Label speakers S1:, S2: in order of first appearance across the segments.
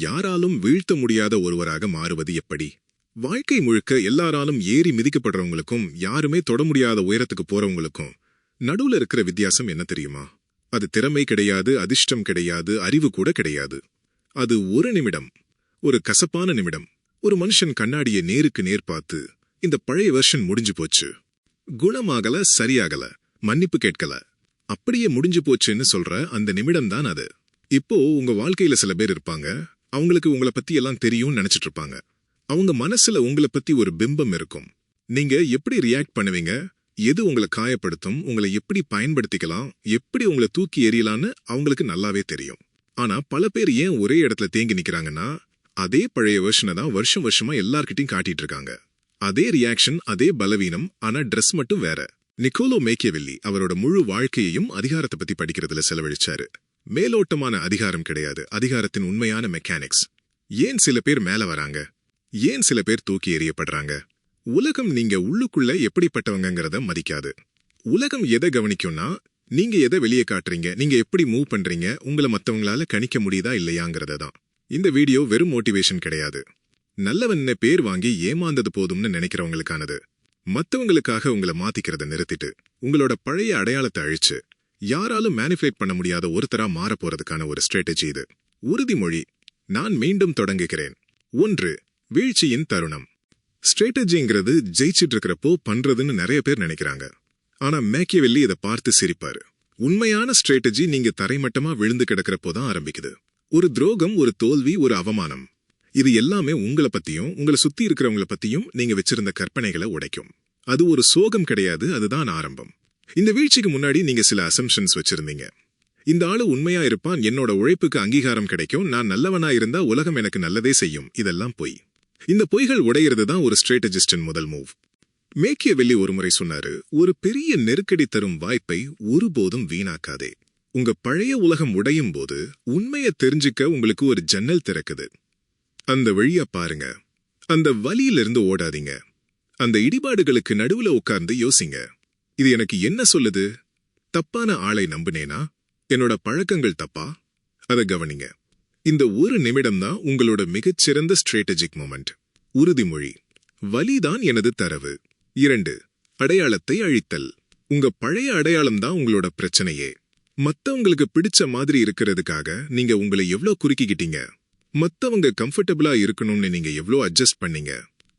S1: யாராலும் வீழ்த்த முடியாத ஒருவராக மாறுவது எப்படி? வாழ்க்கை முழுக்க எல்லாராலும் ஏறி மிதிக்கப்படுறவங்களுக்கும் யாருமே தொட முடியாத உயரத்துக்கு போறவங்களுக்கும் நடுவுல இருக்கிற வித்தியாசம் என்ன தெரியுமா? அது திறமை கிடையாது, அதிர்ஷ்டம் கிடையாது, அறிவு கூட கிடையாது. அது ஒரு நிமிடம், ஒரு கசப்பான நிமிடம். ஒரு மனுஷன் கண்ணாடியை நேருக்கு நேர் பார்த்து, இந்த பழைய வெர்ஷன் முடிஞ்சு போச்சு, குணமாகல, சரியாகல, மன்னிப்பு கேட்கல, அப்படியே முடிஞ்சு போச்சுன்னு சொல்ற அந்த நிமிடம் தான் அது. இப்போ உங்க வாழ்க்கையில சில பேர் இருப்பாங்க, அவங்களுக்கு உங்களை பத்தி எல்லாம் தெரியும்னு நினைச்சிட்டு இருப்பாங்க. அவங்க மனசுல உங்களை பத்தி ஒரு பிம்பம் இருக்கும். நீங்க எப்படி ரியாக்ட் பண்ணுவீங்க, எது உங்களை காயப்படுத்தும், உங்களை எப்படி பயன்படுத்திக்கலாம், எப்படி உங்களை தூக்கி எறியலான்னு அவங்களுக்கு நல்லாவே தெரியும். ஆனா பல பேர் ஏன் ஒரே இடத்துல தேங்கி நிக்கிறாங்கன்னா, அதே பழைய வெர்ஷனை தான் வருஷம் வருஷமா எல்லார்கிட்டையும் காட்டிட்டு இருக்காங்க. அதே ரியாக்ஷன், அதே பலவீனம், ஆனா ட்ரெஸ் மட்டும் வேற. நிக்கோலோ மேக்கியவெல்லி அவரோட முழு வாழ்க்கையையும் அதிகாரத்தை பத்தி படிக்கிறதுல செலவழிச்சாரு. மேலோட்டமான அதிகாரம் கிடையாது, அதிகாரத்தின் உண்மையான மெக்கானிக்ஸ். ஏன் சில பேர் மேல வராங்க, ஏன் சில பேர் தூக்கி எறியப்படுறாங்க? உலகம் நீங்க உள்ளுக்குள்ள எப்படிப்பட்டவங்கிறத மதிக்காது. உலகம் எதை கவனிக்கும்னா, நீங்க எதை வெளியே காட்டுறீங்க, நீங்க எப்படி மூவ் பண்றீங்க, உங்களை மத்தவங்களால கணிக்க முடியுதா இல்லையாங்கிறத தான். இந்த வீடியோ வெறும் மோட்டிவேஷன் கிடையாது. நல்லவன்னு பேர் வாங்கி ஏமாந்தது போதும்னு நினைக்கிறவங்களுக்கானது. மத்தவங்களுக்காக உங்களை மாத்திக்கிறத நிறுத்திட்டு உங்களோட பழைய அடையாளத்தை அழிச்சு யாராலும் மேனிபுலேட் பண்ண முடியாத ஒருத்தரா மாற போறதுக்கான ஒரு ஸ்ட்ராட்டஜி இது. உறுதிமொழி. நான் மீண்டும் தொடங்குகிறேன். 1. வீழ்ச்சியின் தருணம். ஸ்ட்ராட்டஜிங்கிறது ஜெயிச்சிட்டு இருக்கிறப்போ பண்றதுன்னு நிறைய பேர் நினைக்கிறாங்க. ஆனா மேக்கியவெல்லி இதை பார்த்து சிரிப்பாரு. உண்மையான ஸ்ட்ராட்டஜி நீங்க தரைமட்டமா விழுந்து கிடக்கிறப்போ தான் ஆரம்பிக்குது. ஒரு துரோகம், ஒரு தோல்வி, ஒரு அவமானம், இது எல்லாமே உங்களை பத்தியும் உங்களை சுத்தி இருக்கிறவங்களை பத்தியும் நீங்க வச்சிருந்த கற்பனைகளை உடைக்கும். அது ஒரு சோகம் கிடையாது, அதுதான் ஆரம்பம். இந்த வீழ்ச்சிக்கு முன்னாடி நீங்க சில அசம்ஷன்ஸ் வச்சிருந்தீங்க. இந்த ஆளு உண்மையா இருப்பான், என்னோட உழைப்புக்கு அங்கீகாரம் கிடைக்கும், நான் நல்லவனா இருந்தா உலகம் எனக்கு நல்லதே செய்யும். இதெல்லாம் பொய். இந்த பொய்கள் உடையிறது தான் ஒரு ஸ்ட்ராட்டஜிஸ்டின் முதல் மூவ். மேக்கியவெல்லி ஒருமுறை சொன்னாரு, ஒரு பெரிய நெருக்கடி தரும் வாய்ப்பை ஒருபோதும் வீணாக்காதே. உங்க பழைய உலகம் உடையும் போது உண்மையை தெரிஞ்சுக்க உங்களுக்கு ஒரு ஜன்னல் திறக்குது. அந்த வழியா பாருங்க. அந்த வலியிலிருந்து ஓடாதீங்க. அந்த இடிபாடுகளுக்கு நடுவுல உட்கார்ந்து யோசிங்க. இது எனக்கு என்ன சொல்லுது? தப்பான ஆளை நம்புனேனா? என்னோட பழக்கங்கள் தப்பா? அதை கவனிங்க. இந்த ஒரு நிமிடம் தான் உங்களோட மிகச்சிறந்த ஸ்ட்ராட்டஜிக் மொமெண்ட். உறுதிமொழி. வலிதான் எனது தரவு. 2. அடையாளத்தை அழித்தல். உங்க பழைய அடையாளம் தான் உங்களோட பிரச்சனையே. மத்தவங்களுக்கு பிடிச்ச மாதிரி இருக்கிறதுக்காக நீங்க உங்களை எவ்வளவு குறுக்கிக்கிட்டீங்க? மத்தவங்க கம்ஃபர்டபுளா இருக்கணும்னு நீங்க எவ்வளோ அட்ஜஸ்ட் பண்ணீங்க?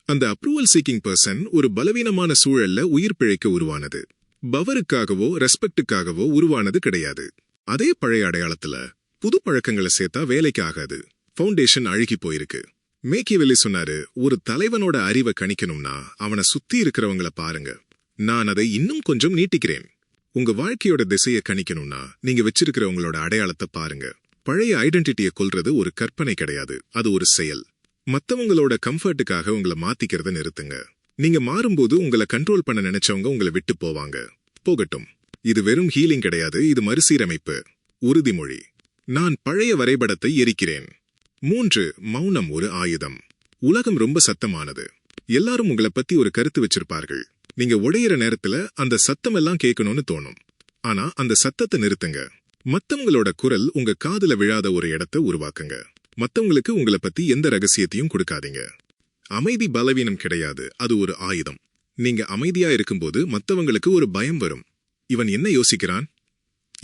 S1: அந்த அப்ரூவல் சீக்கிங் பர்சன் ஒரு பலவீனமான சூழல்ல உயிர் பிழைக்க உருவானது. பவருக்காகவோ ரெஸ்பெக்டுக்காகவோ உருவானது கிடையாது. அதே பழைய அடையாளத்துல புது பழக்கங்களை சேர்த்தா வேலைக்கு ஆகாது. ஃபவுண்டேஷன் அழுகி போயிருக்கு. மேக்கியவெல்லி சொன்னாரு, ஒரு தலைவனோட அறிவை கணிக்கணும்னா அவனை சுத்தி இருக்கிறவங்கள பாருங்க. நான் அதை இன்னும் கொஞ்சம் நீட்டிக்கிறேன். உங்க வாழ்க்கையோட திசையை கணிக்கணும்னா நீங்க வச்சிருக்கிறவங்களோட அடையாளத்தை பாருங்க. பழைய ஐடென்டிட்டியை கொல்றது ஒரு கற்பனை கிடையாது, அது ஒரு செயல். மத்தவங்களோட கம்ஃபர்ட்டுக்காக உங்களை மாத்திக்கிறத நிறுத்துங்க. நீங்க மாறும்போது உங்களை கண்ட்ரோல் பண்ண நினைச்சவங்க உங்களை விட்டு போவாங்க. போகட்டும். இது வெறும் ஹீலிங் கிடையாது, இது மறுசீரமைப்பு. உறுதிமொழி. நான் பழைய வரைபடத்தை எரிக்கிறேன். 3. மௌனம் ஒரு ஆயுதம். உலகம் ரொம்ப சத்தமானது. எல்லாரும் உங்களை பத்தி ஒரு கருத்து வச்சிருப்பார்கள். நீங்க உடையிற நேரத்துல அந்த சத்தம் எல்லாம் கேட்கணும்னு தோணும். ஆனா அந்த சத்தத்தை நிறுத்துங்க. மத்தவங்களோட குரல் உங்க காதுல விழாத ஒரு இடத்தை உருவாக்குங்க. மத்தவங்களுக்கு உங்களை பத்தி எந்த ரகசியத்தையும் கொடுக்காதீங்க. அமைதி பலவீனம் கிடையாது, அது ஒரு ஆயுதம். நீங்க அமைதியா இருக்கும்போது மத்தவங்களுக்கு ஒரு பயம் வரும். இவன் என்ன யோசிக்கிறான்,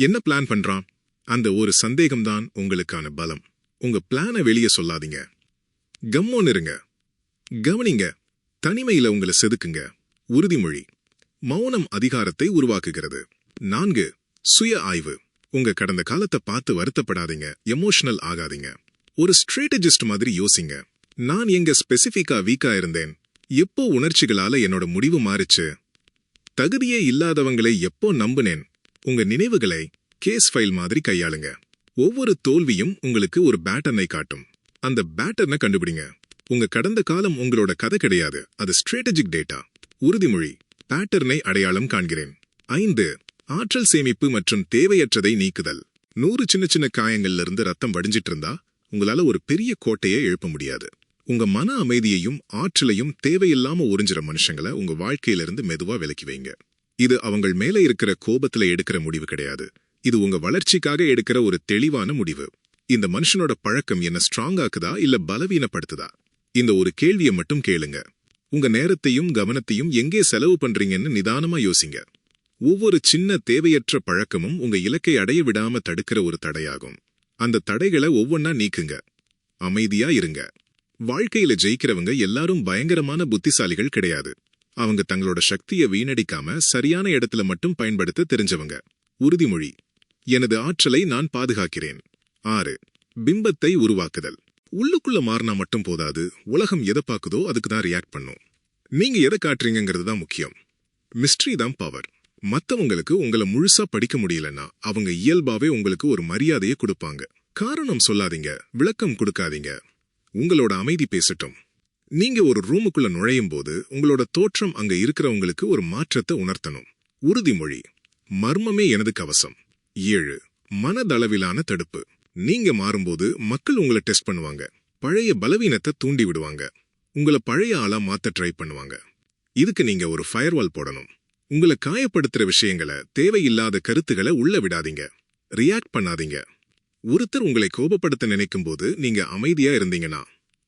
S1: என்ன பிளான் பண்றான்? அந்த ஒரு சந்தேகம்தான் உங்களுக்கான பலம். உங்க பிளானை வெளியே சொல்லாதீங்க. கம்மோன்னு இருங்க. கவனிங்க. தனிமையில உங்களை செதுக்குங்க. உறுதிமொழி. மௌனம் அதிகாரத்தை உருவாக்குகிறது. 4. சுய ஆய்வு. உங்க கடந்த காலத்தை பார்த்து வருத்தப்படாதீங்க, எமோஷனல் ஆகாதீங்க. ஒரு ஸ்ட்ராட்டஜிஸ்ட் மாதிரி யோசிங்க. நான் எங்க ஸ்பெசிஃபிக்கா வீக்கா இருந்தேன்? எப்போ உணர்ச்சிகளால என்னோட முடிவு மாறுச்சு? தகுதியே இல்லாதவங்களை எப்போ நம்புனேன்? உங்க நினைவுகளை கேஸ் ஃபைல் மாதிரி கையாளுங்க. ஒவ்வொரு தோல்வியும் உங்களுக்கு ஒரு பேட்டர்னை காட்டும். அந்த பேட்டர்னை கண்டுபிடிங்க. உங்க கடந்த காலம் உங்களோட கதை கிடையாது, அது ஸ்ட்ராட்டஜிக் டேட்டா. உறுதிமொழி. பேட்டர்னை அடையாளம் காண்கிறேன். 5. ஆற்றல் சேமிப்பு மற்றும் தேவையற்றதை நீக்குதல். 100 சின்ன சின்ன காயங்கள்ல இருந்து ரத்தம் வடிஞ்சிட்டு இருந்தா உங்களால ஒரு பெரிய கோட்டையை எழுப்ப முடியாது. உங்க மன அமைதியையும் ஆற்றலையும் தேவையில்லாம உறிஞ்சிற மனுஷங்களை உங்க வாழ்க்கையிலிருந்து மெதுவா விலக்கி வைங்க. இது அவங்கள் மேல இருக்கிற கோபத்துல எடுக்கிற முடிவு கிடையாது. இது உங்க வளர்ச்சிக்காக எடுக்கிற ஒரு தெளிவான முடிவு. இந்த மனுஷனோட பழக்கம் என்ன ஸ்ட்ராங் ஆக்குதா இல்ல பலவீனப்படுத்துதா? இந்த ஒரு கேள்வியை மட்டும் கேளுங்க. உங்க நேரத்தையும் கவனத்தையும் எங்கே செலவு பண்றீங்கன்னு நிதானமா யோசிங்க. ஒவ்வொரு சின்ன தேவையற்ற பழக்கமும் உங்க இலக்கை அடைய விடாம தடுக்கிற ஒரு தடையாகும். அந்த தடைகளை ஒவ்வொன்னா நீக்குங்க. அமைதியா இருங்க. வாழ்க்கையில ஜெயிக்கிறவங்க எல்லாரும் பயங்கரமான புத்திசாலிகள் கிடையாது. அவங்க தங்களோட சக்தியை வீணடிக்காம சரியான இடத்துல மட்டும் பயன்படுத்த தெரிஞ்சவங்க. உறுதிமொழி: எனது ஆற்றலை நான் பாதுகாக்கிறேன். 6. பிம்பத்தை உருவாக்குதல். உள்ளுக்குள்ள மாறினா மட்டும் போதாது, உலகம் எதை பாக்குதோ அதுக்கு தான் ரியாக்ட் பண்ணும். நீங்க எதை காட்டுறீங்கிறது தான் முக்கியம். மிஸ்ட்ரி தான் பவர். மத்தவங்களுக்கு உங்களை முழுசா படிக்க முடியலன்னா அவங்க இயல்பாவே உங்களுக்கு ஒரு மரியாதையை கொடுப்பாங்க. காரணம் சொல்லாதீங்க, விளக்கம் கொடுக்காதீங்க. உங்களோட அமைதி பேசட்டும். நீங்க ஒரு ரூமுக்குள்ள நுழையும் போது உங்களோட தோற்றம் அங்க இருக்கிறவங்களுக்கு ஒரு மாற்றத்தை உணர்த்தணும். உறுதிமொழி: மர்மமே எனது கவசம். 7. மனதளவிலான தடுப்பு. நீங்க மாறும்போது மக்கள் உங்களை டெஸ்ட் பண்ணுவாங்க. பழைய பலவீனத்தை தூண்டி விடுவாங்க. உங்களை பழைய ஆளா மாத்த ட்ரை பண்ணுவாங்க. இதுக்கு நீங்க ஒரு ஃபயர்வால் போடணும். உங்களை காயப்படுத்துற விஷயங்களை, தேவையில்லாத கருத்துக்களை உள்ள விடாதீங்க. ரியாக்ட் பண்ணாதீங்க. ஒருத்தர் உங்களை கோபப்படுத்த நினைக்கும் போது நீங்க அமைதியா இருந்தீங்கன்னா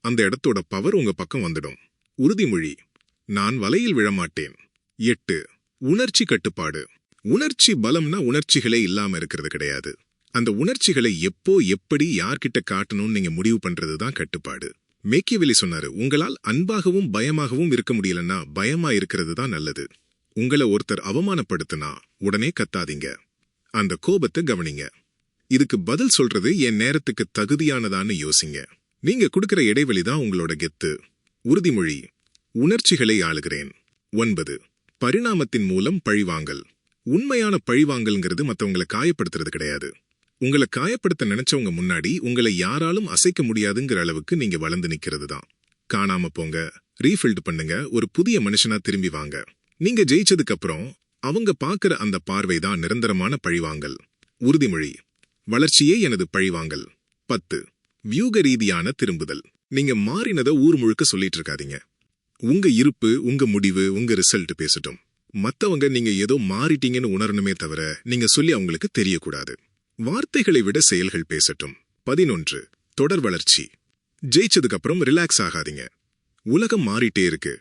S1: அந்த இடத்தோட பவர் உங்க பக்கம் வந்துடும். உறுதிமொழி: நான் வலையில் விழமாட்டேன். 8. உணர்ச்சி கட்டுப்பாடு. உணர்ச்சி பலம்னா உணர்ச்சிகளே இல்லாம இருக்கிறது கிடையாது. அந்த உணர்ச்சிகளை எப்போ, எப்படி, யார்கிட்ட காட்டணும்னு நீங்க முடிவு பண்றதுதான் கட்டுப்பாடு. மேக்கியவெளி சொன்னாரு, உங்களால் அன்பாகவும் பயமாகவும் இருக்க முடியலன்னா பயமா இருக்கிறது தான் நல்லது. உங்களை ஒருத்தர் அவமானப்படுத்தினா உடனே கத்தாதீங்க. அந்த கோபத்தை கவனிங்க. இதுக்கு பதில் சொல்றது என் நேரத்துக்கு தகுதியானதான்னு யோசிங்க. நீங்க கொடுக்கிற இடைவெளி தான் உங்களோட கெத்து. உறுதிமொழி: உணர்ச்சிகளை ஆளுகிறேன். 9. பரிணாமத்தின் மூலம் பழிவாங்கல். உண்மையான பழிவாங்கல்ங்கிறது மத்தவங்களை காயப்படுத்துறது கிடையாது. உங்களை காயப்படுத்த நினைச்சவங்க முன்னாடி உங்களை யாராலும் அசைக்க முடியாதுங்கிற அளவுக்கு நீங்க வளர்ந்து நிக்கிறது தான். காணாம போங்க, ரீஃபில்ட் பண்ணுங்க, ஒரு புதிய மனுஷனா திரும்பி வாங்க. நீங்க ஜெயிச்சதுக்கு அப்புறம் அவங்க பாக்குற அந்த பார்வைதான் நிரந்தரமான பழிவாங்கல். உறுதிமொழி: வளர்ச்சியே எனது பழிவாங்கல். 10. வியூக ரீதியான திரும்புதல். நீங்க மாறினத ஊர் முழுக்க சொல்லிட்டு இருக்காதீங்க. உங்க இருப்பு, உங்க முடிவு, உங்க ரிசல்ட் பேசட்டும். மத்தவங்க நீங்க ஏதோ மாறிட்டீங்கன்னு உணரணுமே தவிர நீங்க சொல்லி அவங்களுக்கு தெரியக்கூடாது. வார்த்தைகளை விட செயல்கள் பேசட்டும். 11. தொடர் வளர்ச்சி. ஜெயிச்சதுக்கு அப்புறம் ரிலாக்ஸ் ஆகாதீங்க. உலகம் மாறிட்டே இருக்கு.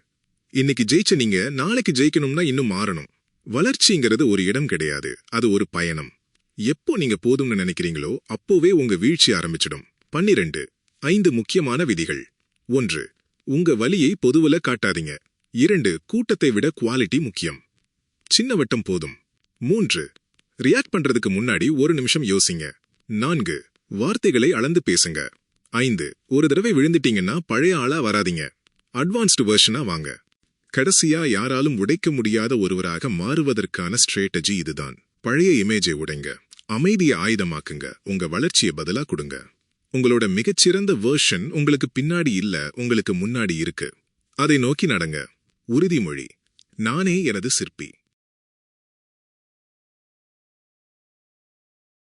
S1: இன்னைக்கு ஜெயிச்ச நீங்க நாளைக்கு ஜெயிக்கணும்னா இன்னும் மாறணும். வளர்ச்சிங்கிறது ஒரு இடம் கிடையாது, அது ஒரு பயணம். எப்போ நீங்க போதும்னு நினைக்கிறீங்களோ அப்போவே உங்க வீழ்ச்சி ஆரம்பிச்சிடும். 12. 5 முக்கியமான விதிகள். 1. உங்க வலியை பொதுவுல காட்டாதீங்க. 2. கூட்டத்தை விட குவாலிட்டி முக்கியம். சின்ன வட்டம் போதும். 3. ரியாக்ட் பண்றதுக்கு முன்னாடி ஒரு நிமிஷம் யோசிங்க. 4. வார்த்தைகளை அளந்து பேசுங்க. 5. ஒரு தடவை விழுந்துட்டீங்கன்னா பழைய ஆளா வராதீங்க. அட்வான்ஸ்டு வெர்ஷனா வாங்க. கடைசியா, யாராலும் உடைக்க முடியாத ஒருவராக மாறுவதற்கான ஸ்ட்ராட்டஜி இதுதான். பழைய இமேஜை உடைங்க. அமைதியை ஆயுதமாக்குங்க. உங்க வளர்ச்சியை பதிலா கொடுங்க. உங்களோட மிகச்சிறந்த வெர்ஷன் உங்களுக்கு பின்னாடி இல்ல, உங்களுக்கு முன்னாடி இருக்கு. அதை நோக்கி நடங்க. உறுதிமொழி: நானே எனது சிற்பி.